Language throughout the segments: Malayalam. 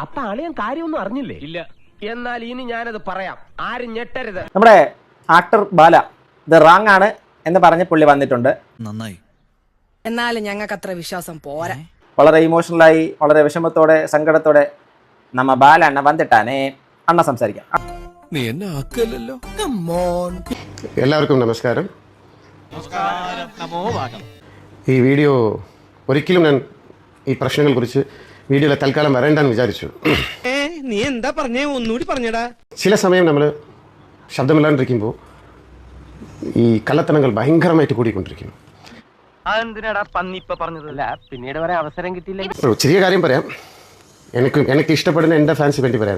അപ്പൊ അളിയൻ കാര്യമൊന്നും അറിഞ്ഞില്ലേ? ഇല്ല. എന്നാൽ ഇനി ഞാനത് പറയാം, ആരും ഞെട്ടരുത്. നമ്മുടെ ആക്ടർ ബാല ഇത് റാങ് ആണ് എന്ന് പറഞ്ഞ് പുള്ളി വന്നിട്ടുണ്ട്. നന്നായി. എന്നാലും ഞങ്ങൾക്ക് അത്ര വിശ്വാസം പോരാ. വളരെ ഇമോഷണലായി, വളരെ വിഷമത്തോടെ, സങ്കടത്തോടെ നമ്മ ബാല അണ്ണ വന്നിട്ടാനേ അണ്ണ സംസാരിക്കാം. നീ എന്നെ ആക്കല്ലോ. എല്ലാവർക്കും നമസ്കാരം. ഈ വീഡിയോ ഒരിക്കലും ഞാൻ ഈ പ്രശ്നങ്ങളെ കുറിച്ച് വീഡിയോയിൽ തൽക്കാലം വരേണ്ടെന്ന് വിചാരിച്ചു. നീ എന്താ പറഞ്ഞേ? ഒന്നുകൂടി പറഞ്ഞടാ. ചില സമയം നമ്മൾ ശബ്ദമില്ലാണ്ടിരിക്കുമ്പോൾ ഈ കള്ളത്തനങ്ങൾ ഭയങ്കരമായിട്ട് കൂടിക്കൊണ്ടിരിക്കുന്നു. അതെന്തിനാടാ പന്നി ഇപ്പൊ പറഞ്ഞതല്ല, പിന്നീട് വരെ അവസരം കിട്ടിയില്ലെങ്കിൽ. ഒരു ചെറിയ കാര്യം പറയാം. എനിക്ക് ഇഷ്ടപ്പെടുന്ന എൻ്റെ ഫാൻസിന് വേണ്ടി പറയാൻ.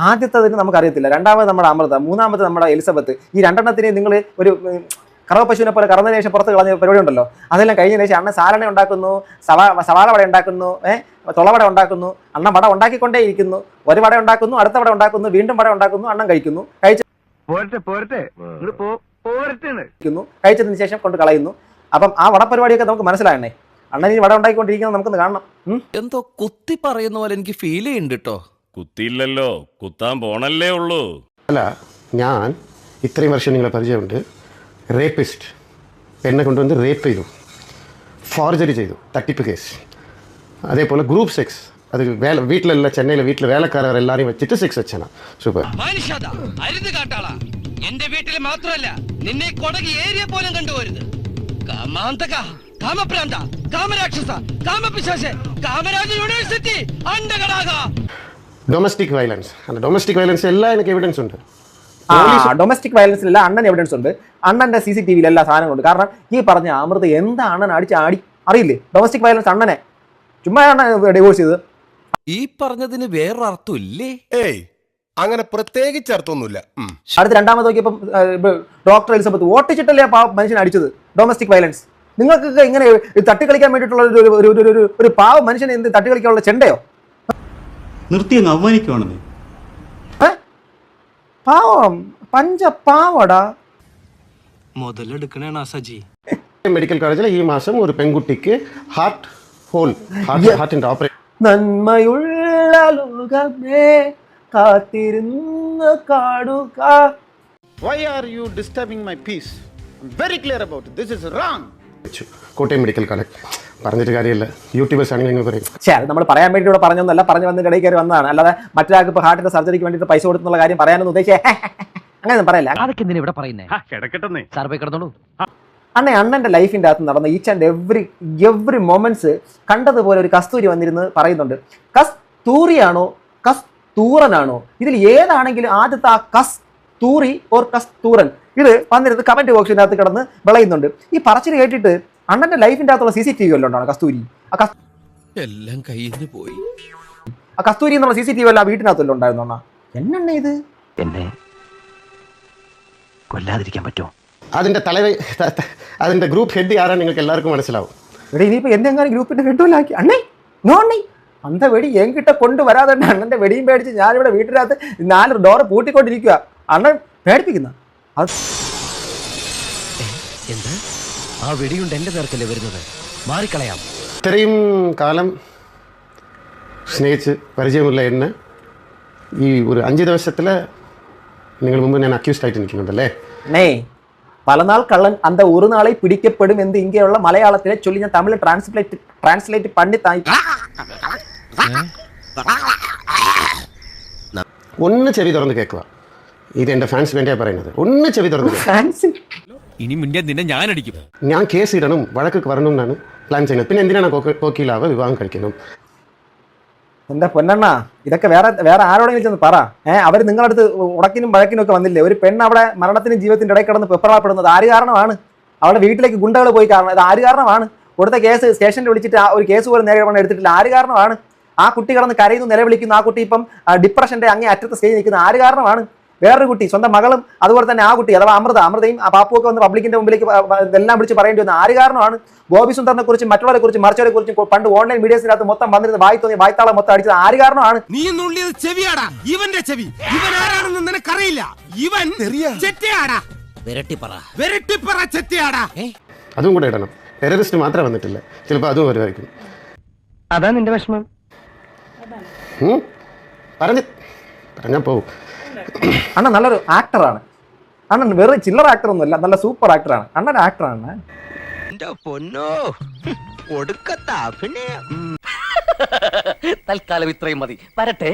ആദ്യത്തതിന് നമുക്കറിയത്തില്ല, രണ്ടാമത് നമ്മുടെ അമൃത, മൂന്നാമത് നമ്മുടെ എലിസബത്ത്. ഈ രണ്ടെണ്ണത്തിന് നിങ്ങൾ ഒരു കറവ പശുവിനെ പോലെ കറന്നതിന് ശേഷം പുറത്ത് കളഞ്ഞ പരിപാടി ഉണ്ടല്ലോ, അതെല്ലാം കഴിഞ്ഞതിന് ശേഷം അണ്ണൻ സാലണ ഉണ്ടാക്കുന്നു, സവാള വട ഉണ്ടാക്കുന്നു, തുളവട ഉണ്ടാക്കുന്നു. അണ്ണൻ വട ഉണ്ടാക്കിക്കൊണ്ടേ ഇരിക്കുന്നു. ഒരു വട ഉണ്ടാക്കുന്നു, അടുത്ത വട ഉണ്ടാക്കുന്നു, വീണ്ടും വട ഉണ്ടാക്കുന്നു, അണ്ണൻ കഴിക്കുന്നു. കഴിച്ചതിന് ശേഷം കൊണ്ട് കളയുന്നു. അപ്പം ആ വട പരിപാടിയൊക്കെ നമുക്ക് മനസ്സിലാകണേ. അണ്ണൻ ഈ വട ഉണ്ടാക്കിക്കൊണ്ടിരിക്കുന്നത് നമുക്കൊന്ന് കാണണം. എന്തോ കുത്തി പറയുന്ന പോലെ എനിക്ക് ഫീൽ ചെയ്യുന്നുണ്ട് കേട്ടോ. കുത്തിയില്ലല്ലോ, കുത്താൻ പോണല്ലേ ഉള്ളൂ. അല്ല, ഞാൻ ഇത്രയും വർഷം നിങ്ങളെ പരിചയമുണ്ട്. റേപ്പിസ്റ്റ് എന്നെ കൊണ്ടുവന്ന് റേപ്പ് ചെയ്തു, ഫോർജറി ചെയ്തു, തട്ടിപ്പ് കേസ്. അതേപോലെ ഗ്രൂപ്പ് സെക്സ്, അത് വീട്ടിലല്ല, ചെന്നൈയിലെ വീട്ടിലെ വേലക്കാരർ എല്ലാവരെയും വെച്ചിട്ട് സെക്സ് വെച്ചാണ്. സൂപ്പർ. എന്റെ വീട്ടിൽ മാത്രമല്ല, നിന്നെ കൊടകി ഏരിയ പോലും കണ്ടുപോരുത്. കാമാന്തക, കാമപ്രാന്ത, കാമരാക്ഷസ, കാമപിശാച, കാമരാജ യൂണിവേഴ്സിറ്റി അണ്ടകടാക. ഡൊമസ്റ്റിക് വയലൻസ്, ഡൊമസ്റ്റിക് വയലൻസ് എല്ലാം എനിക്ക് എവിഡൻസ് ഉണ്ട്. ഡൊമസ്റ്റിക് വയലൻസിലല്ല അണ്ണൻ എവിഡൻസ് ഉണ്ട്. അണ്ണന്റെ CCTV എല്ലാ സാധനങ്ങളുണ്ട്. കാരണം ഈ പറഞ്ഞ അമൃത എന്താ അണ്ണൻ അടിച്ച് അറിയില്ലേ? ഡൊമസ്റ്റിക് വയലൻസ് അണ്ണനെ ചുമ്മാ ഡിവോഴ്സ് ചെയ്ത്. ഈ പറഞ്ഞതിന് വേറൊരർത്ഥം ഇല്ലേ? ഏയ്, അങ്ങനെ പ്രത്യേകിച്ച് അർത്ഥമൊന്നുമില്ല. അടുത്ത് രണ്ടാമത് നോക്കിയപ്പം ഡോക്ടർ എലിസബത്ത് ഓട്ടിച്ചിട്ടല്ലേ മനുഷ്യനെ അടിച്ചത്. Domestic violence. നിങ്ങൾക്കൊക്കെ ഇങ്ങനെ തട്ടിക്കളിക്കാൻ വേണ്ടിയിട്ടുള്ള ഒരു പാവ മനുഷ്യനെ എന്ത് തട്ടിക്കളിക്കാനുള്ള ചെണ്ടയോ? നിർത്തിയങ്ങ് അവമാനിക്കുവാണെന്ന്. പാവം പഞ്ചപാവടാ. മുതലെടുക്കണേണ സജി. മെഡിക്കൽ കോളേജിൽ ഈ മാസം ഒരു പെൺകുട്ടിക്ക് ഹാർട്ടിന്റെ ഓപ്പറേഷൻ. നന്മയുള്ള ലോകമേ കാത്തിരുന്ന് കാണുക. Why are you disturbing my peace? I'm very clear about it. This is wrong. Kottayam medical college പറഞ്ഞിട്ട് കാര്യമില്ല. യൂട്യൂബേഴ്സ് ആണെങ്കിൽ നിങ്ങൾ പറയും. അത് നമ്മൾ പറയാൻ വേണ്ടി ഇവിടെ പറഞ്ഞൊന്നല്ല, പറഞ്ഞു വന്ന് ഇടയിൽ കയറി വന്നതാണ്. അല്ലാതെ മറ്റൊരാൾക്ക് ഇപ്പോൾ ഹാർട്ടിന്റെ സർജറിക്ക് വേണ്ടിയിട്ട് പൈസ കൊടുത്തുള്ള കാര്യം പറയാനൊന്നും ഉദ്ദേശിച്ചേ അങ്ങനെ പറയല്ല. അതൊക്കെ എന്തിനാ ഇവിടെ പറയുന്നേ? സാർ പോയി കിടന്നോളൂ. അണ്ണന്റെ ലൈഫിന്റെ അകത്ത് നടന്ന ഈച്ച് ആൻഡ് എവറി മൊമെന്റ്സ് കണ്ടതുപോലെ ഒരു കസ്തൂരി വന്നിരുന്ന് പറയുന്നുണ്ട്. കസ്തൂരിയാണോ കസ്തൂറനാണോ, ഇതിൽ ഏതാണെങ്കിലും ആദ്യത്തെ ആ കസ്തൂറി ഓർ കസ്തൂറൻ ഇത് വന്നിരുന്ന് കമന്റ് ബോക്സിന്റെ അകത്ത് കിടന്ന് വിളയുന്നുണ്ട്. ഈ പറച്ചിൽ കേട്ടിട്ട് അണ്ണന്റെ ലൈഫിന്റെ അകത്തുള്ള CCTV വല്ലോണ്ടാണ് കസ്തൂരി? എല്ലാം കയ്യിൽ നിന്ന് പോയി. ആ കസ്തൂരി എന്നുള്ള CCTV അല്ല വീട്ടിനകത്തല്ലോ ഉണ്ടായിരുന്നോ? എന്നെ ഇത് എന്നെ കൊല്ലാതിരിക്കാൻ പറ്റുമോ? അതിന്റെ ഗ്രൂപ്പ് ഹെഡ് ആരാണ് നിങ്ങൾക്ക് എല്ലാവർക്കും മനസ്സിലാവും. ഇവിടെ ഇനിയിപ്പോ എന്തെങ്കിലും ഗ്രൂപ്പിന്റെ ഹെഡുമില്ലാക്കി അണ്ണേ നോ അണ്ണേ അന്ത വെടി എങ്കിட்ட കൊണ്ടുവരാതെ അണ്ണന്റെ വെടിയും പേടിച്ച് ഞാനിവിടെ വീട്ടിനകത്ത് 4 ഡോറ് പൂട്ടിക്കൊണ്ടിരിക്കുക. അണ്ണൻ പേടിപ്പിക്കുന്ന എന്താ? ആ വെടിയുണ്ട് എന്റെ നേർക്കല്ലേ വരുന്നത്, മാറിക്കളയാം. ഇത്രയും കാലം സ്നേഹിച്ച് പരിചയമുള്ള എന്നെ ഈ ഒരു 5 ദിവസത്തിൽ നിങ്ങൾ മുമ്പ് ഞാൻ അക്യൂസ്ഡ് ആയിട്ട് നിൽക്കുന്നുണ്ടല്ലേ? പല നാൾ കള്ളൻ അന്ത ഒരു നാളെ പിടിക്കപ്പെടും എന്ന് ഇങ്ങനെയുള്ള മലയാളത്തിലെ ചൊല്ലി ഞാൻ തമിഴ് ട്രാൻസ്ലേറ്റ് പണ്ഡിത്തായി. ഒന്ന് ചെവി തുറന്ന് കേൾക്കുക. ഇത് എൻ്റെ ഫാൻസ് വേണ്ടിയാ പറയുന്നത്. ഒന്ന് ചെവി തുറന്ന്. ഇനി മുന്നേ നിന്നെ ഞാൻ അടിക്കും. ഞാൻ കേസ് ഇടണം, വഴക്ക് വരണം എന്നാണ് പ്ലാൻ ചെയ്യുന്നത്. പിന്നെ എന്തിനാണ് കോക്കിലാവ് വിവാഹം കഴിക്കണം? എന്താ പൊന്നണ്ണ, ഇതൊക്കെ വേറെ ആരോടെങ്കിലും ചെന്ന് പറ. അവർ നിങ്ങളടുത്ത് ഉടക്കിനും വഴക്കിനും ഒക്കെ വന്നില്ലേ? ഒരു പെണ്ണ് അവിടെ മരണത്തിനും ജീവിതത്തിന്റെ ഇടയിൽ കിടന്ന് പെപ്പറപ്പെടുന്നത് ആര് കാരണമാണ്? അവളുടെ വീട്ടിലേക്ക് ഗുണ്ടകൾ പോയി കാരണം ഇത് ആര് കാരണമാണ്? കൊടുത്ത കേസ് സ്റ്റേഷനിൽ വിളിച്ചിട്ട് ഒരു കേസ് പോലും നേരെ എടുത്തിട്ടില്ല, ആര് കാരണമാണ്? ആ കുട്ടി കിടന്ന് കരയുന്നു, നിലവിളിക്കുന്നു. ആ കുട്ടി ഇപ്പം ഡിപ്രഷന്റെ അങ്ങേ അറ്റത്ത് സ്റ്റേജ് നിൽക്കുന്ന ആര് കാരണമാണ്? വേറൊരു കുട്ടി, സ്വന്തം മകളും അതുപോലെ തന്നെ ആ കുട്ടി അഥവാ അമൃതയും ആ പാപ്പുവൊക്കെ വന്ന് പബ്ലിക്കിന്റെ മുമ്പിലേക്ക് ഇതെല്ലാം വിളിച്ച് പറയേണ്ടി വന്ന ആര് കാരണമാണ്? ഗോപി സുന്ദറിനെ കുറിച്ച് മറ്റുള്ളവരെ കുറിച്ച് മറിച്ചവരെ കുറിച്ച് പണ്ട് ഓൺലൈൻ മീഡിയസിനകത്ത് മൊത്തം വന്നിരുന്ന വായ്ത്താളം മൊത്തം അടിച്ചത് ആര് കാരണമാണ്? നീ ചെവിയാടാ, ഇവന്റെ ചെവി. ഇവൻ ആരാണെന്ന് നിനക്കറിയില്ല. ഇവൻ ചെറ്റയാടാ. വിരട്ടിപ്പറ അതും കൂടെ ഇടണം. ടെററിസ്റ്റ് മാത്രമേ വന്നിട്ടില്ല, ചിലപ്പോൾ അതും വരുമായിരിക്കും. അതാ നിന്റെ വിഷമം. പറഞ്ഞാൽ പോവും. അണ്ണൻ നല്ലൊരു ആക്ടറാണ്. അണ്ണൻ വെറും ചില്ലറ ആക്ടർ ഒന്നുമല്ല, നല്ല സൂപ്പർ ആക്ടറാണ്. അണ്ണൻ ആക്ടറാണ്. തൽക്കാലം ഇത്രയും മതി. വരട്ടെ.